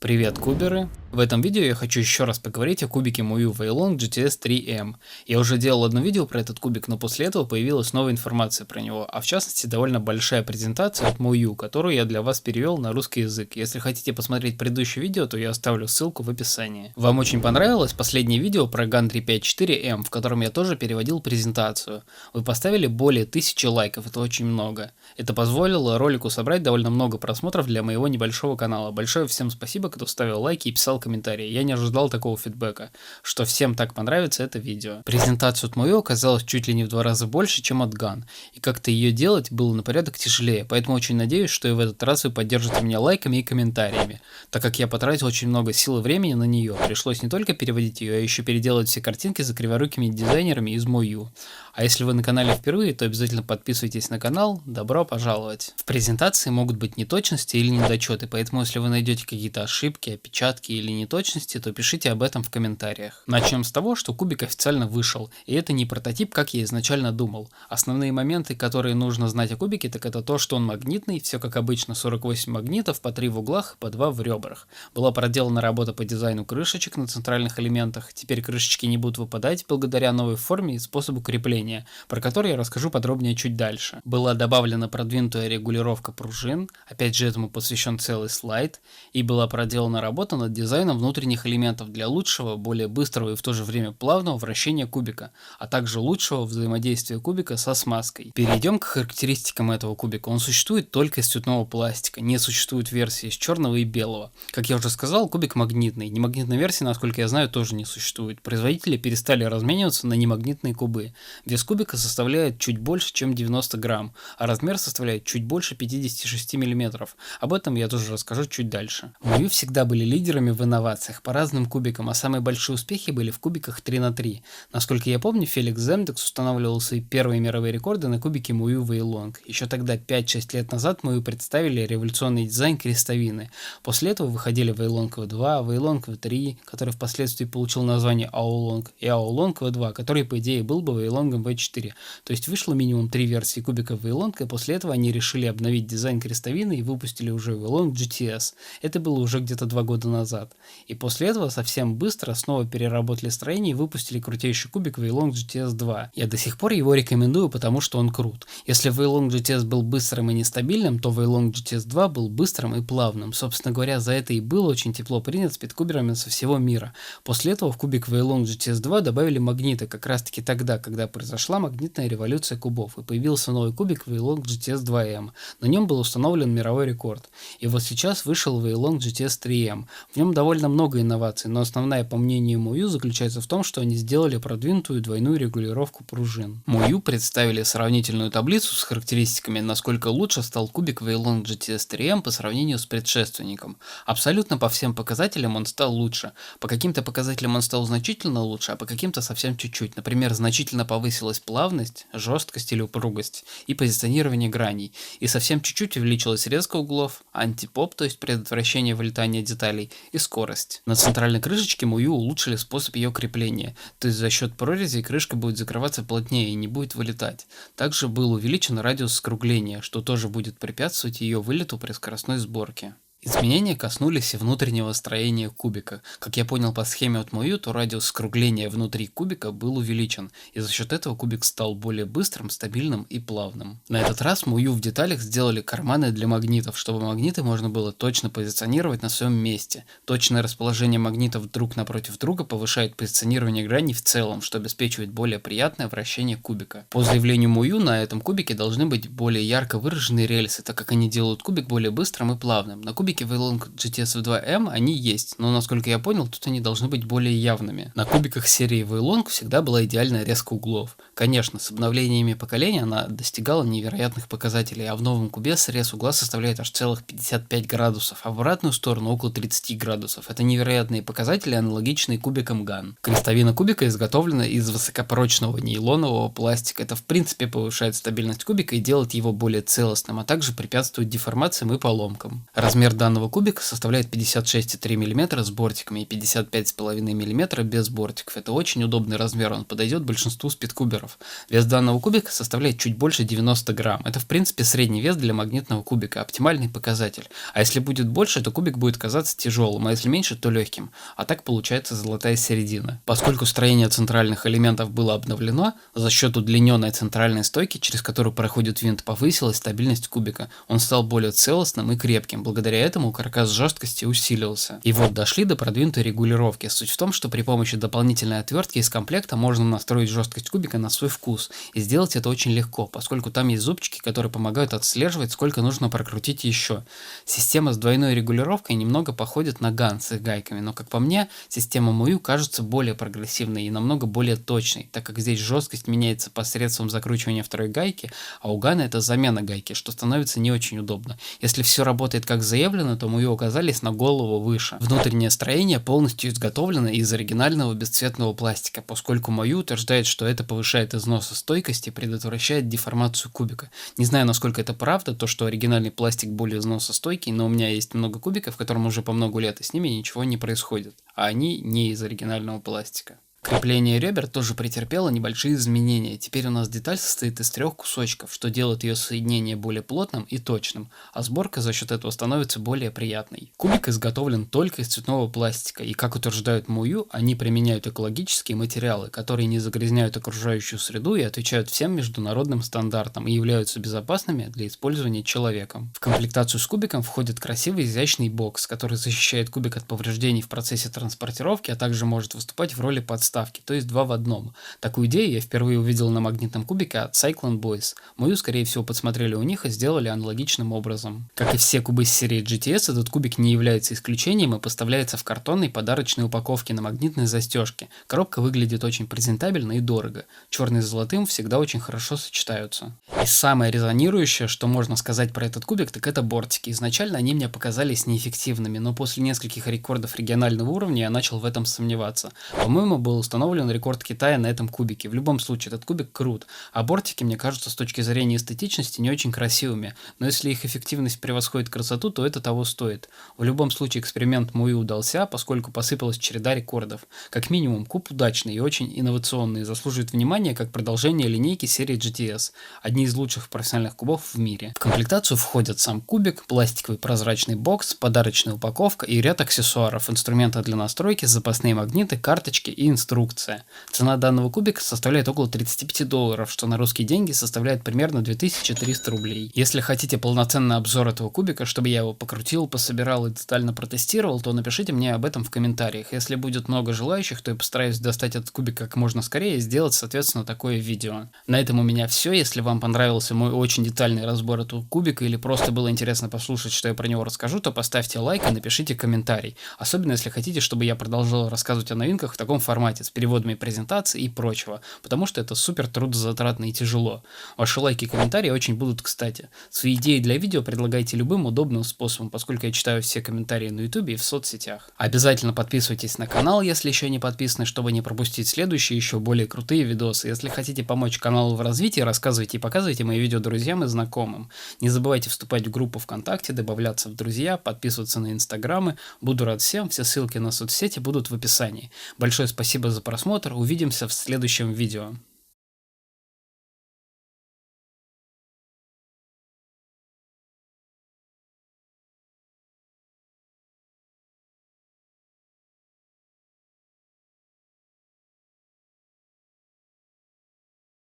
Привет, куберы! В этом видео я хочу еще раз поговорить о кубике Muyu Weilong GTS 3M. Я уже делал одно видео про этот кубик, но после этого появилась новая информация про него, а в частности довольно большая презентация от Muyu, которую я для вас перевел на русский язык. Если хотите посмотреть предыдущее видео, то я оставлю ссылку в описании. Вам очень понравилось последнее видео про GAN 354M, в котором я тоже переводил презентацию. Вы поставили более 1000 лайков, это очень много. Это позволило ролику собрать довольно много просмотров для моего небольшого канала. Большое всем спасибо, кто ставил лайки и писал комментарии. Я не ожидал такого фидбэка, что всем так понравится это видео. Презентация от Muyu оказалась чуть ли не в 2 раза больше, чем от GAN, и как-то ее делать было на порядок тяжелее, поэтому очень надеюсь, что и в этот раз вы поддержите меня лайками и комментариями, так как я потратил очень много сил и времени на нее. Пришлось не только переводить ее, а еще переделать все картинки за криворукими дизайнерами из Muyu. А если вы на канале впервые, то обязательно подписывайтесь на канал. Добро пожаловать! В презентации могут быть неточности или недочеты, поэтому если вы найдете какие-то ошибки, опечатки или неточности, то пишите об этом в комментариях. Начнем с того, что кубик официально вышел, и это не прототип, как я изначально думал. Основные моменты, которые нужно знать о кубике, так это то, что он магнитный, все как обычно, 48 магнитов, по 3 в углах, по 2 в ребрах. Была проделана работа по дизайну крышечек на центральных элементах, теперь крышечки не будут выпадать благодаря новой форме и способу крепления, про который я расскажу подробнее чуть дальше. Была добавлена продвинутая регулировка пружин, опять же этому посвящен целый слайд, и была проделана работа над дизайном внутренних элементов для лучшего, более быстрого и в то же время плавного вращения кубика, а также лучшего взаимодействия кубика со смазкой. Перейдем к характеристикам этого кубика. Он существует только из цветного пластика, не существует версии из черного и белого. Как я уже сказал, кубик магнитный. Немагнитной версии, насколько я знаю, тоже не существует. Производители перестали размениваться на немагнитные кубы. Вес кубика составляет чуть больше, чем 90 грамм, а размер составляет чуть больше 56 мм. Об этом я тоже расскажу чуть дальше. Muyu всегда были лидерами в инновациях по разным кубикам, а самые большие успехи были в кубиках 3 на 3. Насколько я помню, Феликс Земдекс устанавливал свои первые мировые рекорды на кубике Muyu Weilong. Еще тогда, 5-6 лет назад, Muyu представили революционный дизайн крестовины. После этого выходили Weilong V2, Weilong V3, который впоследствии получил название Aolong, и Aolong V2, который по идее был бы Weilong V4. То есть вышло минимум 3 версии кубика Weilong, и после этого они решили обновить дизайн крестовины и выпустили уже Weilong GTS. Это было уже где-то 2 года назад. И после этого совсем быстро снова переработали строение и выпустили крутейший кубик Weilong GTS 2. Я до сих пор его рекомендую, потому что он крут. Если Weilong GTS был быстрым и нестабильным, то Weilong GTS 2 был быстрым и плавным. Собственно говоря, за это и был очень тепло принят спидкуберами со всего мира. После этого в кубик Weilong GTS 2 добавили магниты как раз таки тогда, когда произошла магнитная революция кубов, и появился новый кубик Weilong GTS 2M. На нем был установлен мировой рекорд. И вот сейчас вышел Weilong GTS 3M. В нем довольно много инноваций, но основная, по мнению Muyu, заключается в том, что они сделали продвинутую двойную регулировку пружин. Muyu представили сравнительную таблицу с характеристиками, насколько лучше стал кубик Weilong GTS 3M по сравнению с предшественником. Абсолютно по всем показателям он стал лучше. По каким-то показателям он стал значительно лучше, а по каким-то совсем чуть-чуть. Например, значительно повысилась плавность, жесткость или упругость и позиционирование граней, и совсем чуть-чуть увеличилась резко углов, антипоп, то есть предотвращение вылетания деталей, и скорость. На центральной крышечке Muyu улучшили способ ее крепления, то есть за счет прорези крышка будет закрываться плотнее и не будет вылетать. Также был увеличен радиус скругления, что тоже будет препятствовать ее вылету при скоростной сборке. Изменения коснулись и внутреннего строения кубика. Как я понял по схеме от Muyu, то радиус скругления внутри кубика был увеличен, и за счет этого кубик стал более быстрым, стабильным и плавным. На этот раз Muyu в деталях сделали карманы для магнитов, чтобы магниты можно было точно позиционировать на своем месте. Точное расположение магнитов друг напротив друга повышает позиционирование граней в целом, что обеспечивает более приятное вращение кубика. По заявлению Muyu, на этом кубике должны быть более ярко выраженные рельсы, так как они делают кубик более быстрым и плавным. На кубике Weilong GTS 2M они есть, но насколько я понял, тут они должны быть более явными. На кубиках серии Weilong всегда была идеальная резка углов. Конечно, с обновлениями поколения она достигала невероятных показателей, а в новом кубе срез угла составляет аж целых 55 градусов, а в обратную сторону около 30 градусов. Это невероятные показатели, аналогичные кубикам GAN. Крестовина кубика изготовлена из высокопрочного нейлонового пластика. Это в принципе повышает стабильность кубика и делает его более целостным, а также препятствует деформациям и поломкам. Размер данного кубика составляет 56,3 мм с бортиками и 55,5 мм без бортиков. Это очень удобный размер, он подойдет большинству спидкуберов. Вес данного кубика составляет чуть больше 90 грамм. Это в принципе средний вес для магнитного кубика, оптимальный показатель. А если будет больше, то кубик будет казаться тяжелым, а если меньше, то легким. А так получается золотая середина. Поскольку строение центральных элементов было обновлено, за счет удлиненной центральной стойки, через которую проходит винт, повысилась стабильность кубика. Он стал более целостным и крепким. Благодаря этому каркас жесткости усилился. И вот дошли до продвинутой регулировки. Суть в том, что при помощи дополнительной отвертки из комплекта можно настроить жесткость кубика на свой вкус. И сделать это очень легко, поскольку там есть зубчики, которые помогают отслеживать, сколько нужно прокрутить еще. Система с двойной регулировкой немного походит на ган с их гайками, но как по мне, система Мую кажется более прогрессивной и намного более точной, так как здесь жесткость меняется посредством закручивания второй гайки, а у гана это замена гайки, что становится не очень удобно. Если все работает как заявлено, то Мую оказались на голову выше. Внутреннее строение полностью изготовлено из оригинального бесцветного пластика, поскольку Мою утверждает, что это повышает износостойкость и предотвращает деформацию кубика. Не знаю, насколько это правда, то что оригинальный пластик более износостойкий, но у меня есть много кубиков, которым уже по много лет, и с ними ничего не происходит, а они не из оригинального пластика. Крепление ребер тоже претерпело небольшие изменения. Теперь у нас деталь состоит из 3 кусочков, что делает ее соединение более плотным и точным, а сборка за счет этого становится более приятной. Кубик изготовлен только из цветного пластика, и, как утверждают Мую, они применяют экологические материалы, которые не загрязняют окружающую среду и отвечают всем международным стандартам и являются безопасными для использования человеком. В комплектацию с кубиком входит красивый изящный бокс, который защищает кубик от повреждений в процессе транспортировки, а также может выступать в роли подставки, то есть 2 в 1. Такую идею я впервые увидел на магнитном кубике от Cyclone Boys. Мою, скорее всего, подсмотрели у них и сделали аналогичным образом. Как и все кубы с серии GTS, этот кубик не является исключением и поставляется в картонной подарочной упаковке на магнитной застежке. Коробка выглядит очень презентабельно и дорого. Черный с золотым всегда очень хорошо сочетаются. И самое резонирующее, что можно сказать про этот кубик, так это бортики. Изначально они мне показались неэффективными, но после нескольких рекордов регионального уровня я начал в этом сомневаться. По-моему, был установлен рекорд Китая на этом кубике. В любом случае, этот кубик крут, а бортики, мне кажутся, с точки зрения эстетичности не очень красивыми, но если их эффективность превосходит красоту, то это того стоит. В любом случае, эксперимент Мую удался, поскольку посыпалась череда рекордов. Как минимум, куб удачный и очень инновационный, заслуживает внимания как продолжение линейки серии GTS, одни из лучших профессиональных кубов в мире. В комплектацию входят сам кубик, пластиковый прозрачный бокс, подарочная упаковка и ряд аксессуаров, инструмента для настройки, запасные магниты, карточки и инструкция. Цена данного кубика составляет около $35, что на русские деньги составляет примерно 2300 рублей. Если хотите полноценный обзор этого кубика, чтобы я его покрутил, пособирал и детально протестировал, то напишите мне об этом в комментариях. Если будет много желающих, то я постараюсь достать этот кубик как можно скорее и сделать, соответственно, такое видео. На этом у меня все. Если вам понравился мой очень детальный разбор этого кубика или просто было интересно послушать, что я про него расскажу, то поставьте лайк и напишите комментарий. Особенно если хотите, чтобы я продолжал рассказывать о новинках в таком формате, с переводами презентаций и прочего, потому что это супер трудозатратно и тяжело. Ваши лайки и комментарии очень будут кстати. Свои идеи для видео предлагайте любым удобным способом, поскольку я читаю все комментарии на YouTube и в соцсетях. Обязательно подписывайтесь на канал, если еще не подписаны, чтобы не пропустить следующие еще более крутые видосы. Если хотите помочь каналу в развитии, рассказывайте и показывайте мои видео друзьям и знакомым. Не забывайте вступать в группу ВКонтакте, добавляться в друзья, подписываться на инстаграмы. Буду рад всем, все ссылки на соцсети будут в описании. Большое спасибо за просмотр, увидимся в следующем видео.